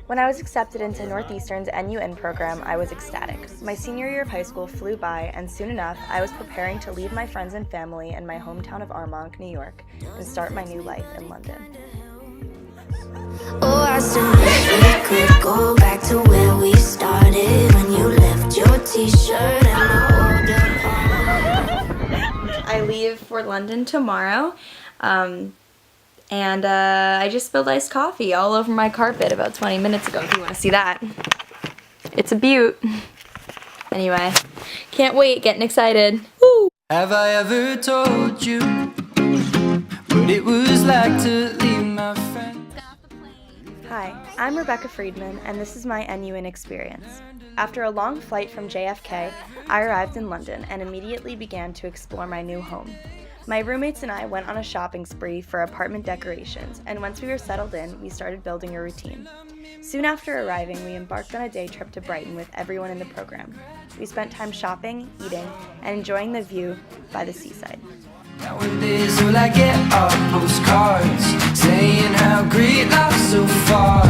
When I was accepted into Northeastern's NUN program, I was ecstatic. My senior year of high school flew by, and soon enough, I was preparing to leave my friends and family in my hometown of Armonk, New York, and start my new life in London. Oh, I still wish we could go back to where we started when you left your t-shirt and my old apartment. I leave for London tomorrow. And I just spilled iced coffee all over my carpet about 20 minutes ago, if you want to see that. It's a beaut. Anyway, can't wait, getting excited. Woo! Have I ever told you what it was like to leave my friends? Hi, I'm Rebecca Freedman, and this is my NUN experience. After a long flight from JFK, I arrived in London and immediately began to explore my new home. My roommates and I went on a shopping spree for apartment decorations, and once we were settled in, we started building a routine. Soon after arriving, we embarked on a day trip to Brighton with everyone in the program. We spent time shopping, eating, and enjoying the view by the seaside. Nowadays all I get are postcards saying how great life's so far.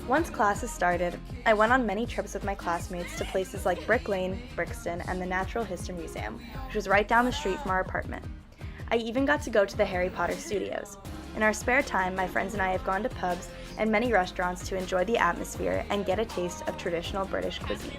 Once classes started, I went on many trips with my classmates to places like Brick Lane, Brixton, and the Natural History Museum, which was right down the street from our apartment. I even got to go to the Harry Potter studios. In our spare time, my friends and I have gone to pubs and many restaurants to enjoy the atmosphere and get a taste of traditional British cuisine.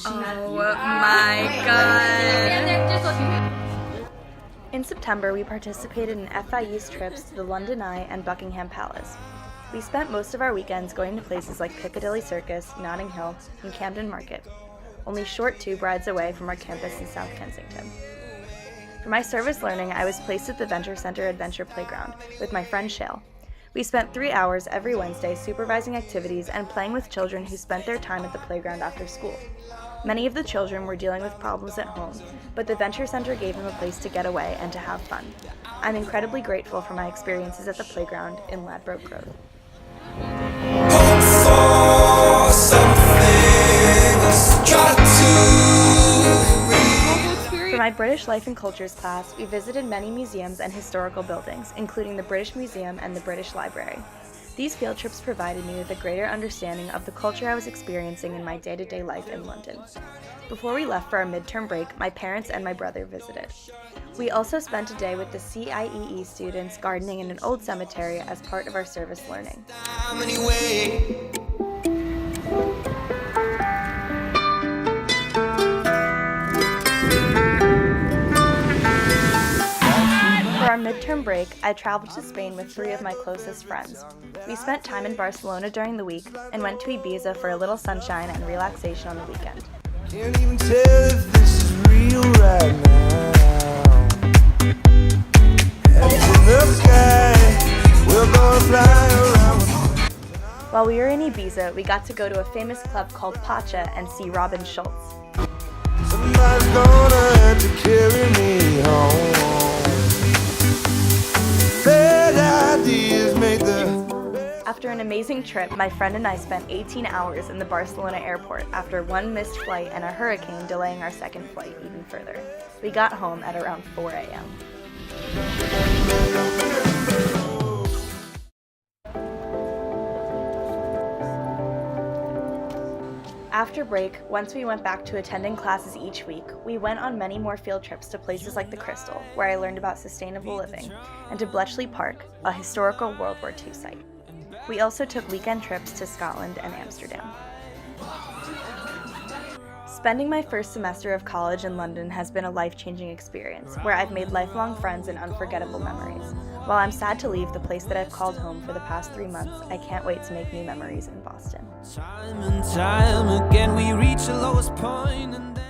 Oh my god! In September, we participated in FIE's trips to the London Eye and Buckingham Palace. We spent most of our weekends going to places like Piccadilly Circus, Notting Hill, and Camden Market, only short tube rides away from our campus in South Kensington. For my service learning, I was placed at the Venture Center Adventure Playground with my friend Shale. We spent 3 hours every Wednesday supervising activities and playing with children who spent their time at the playground after school. Many of the children were dealing with problems at home, but the Venture Center gave them a place to get away and to have fun. I'm incredibly grateful for my experiences at the playground in Ladbroke Grove. For my British Life and Cultures class, we visited many museums and historical buildings, including the British Museum and the British Library. These field trips provided me with a greater understanding of the culture I was experiencing in my day-to-day life in London. Before we left for our midterm break, my parents and my brother visited. We also spent a day with the CIEE students gardening in an old cemetery as part of our service learning. For our midterm break, I traveled to Spain with 3 of my closest friends. We spent time in Barcelona during the week and went to Ibiza for a little sunshine and relaxation on the weekend. Can't even tell if this is real right now. Head to the sky, we're gonna fly around. While we were in Ibiza, we got to go to a famous club called Pacha and see Robin Schultz. Somebody's gonna have to carry me home. Bad ideas make the... After an amazing trip, my friend and I spent 18 hours in the Barcelona airport after one missed flight and a hurricane delaying our second flight even further. We got home at around 4 a.m. After break, once we went back to attending classes each week, we went on many more field trips to places like the Crystal, where I learned about sustainable living, and to Bletchley Park, a historical World War II site. We also took weekend trips to Scotland and Amsterdam. Spending my first semester of college in London has been a life-changing experience, where I've made lifelong friends and unforgettable memories. While I'm sad to leave the place that I've called home for the past 3 months, I can't wait to make new memories in Boston. Time and time again we reach the lowest point and then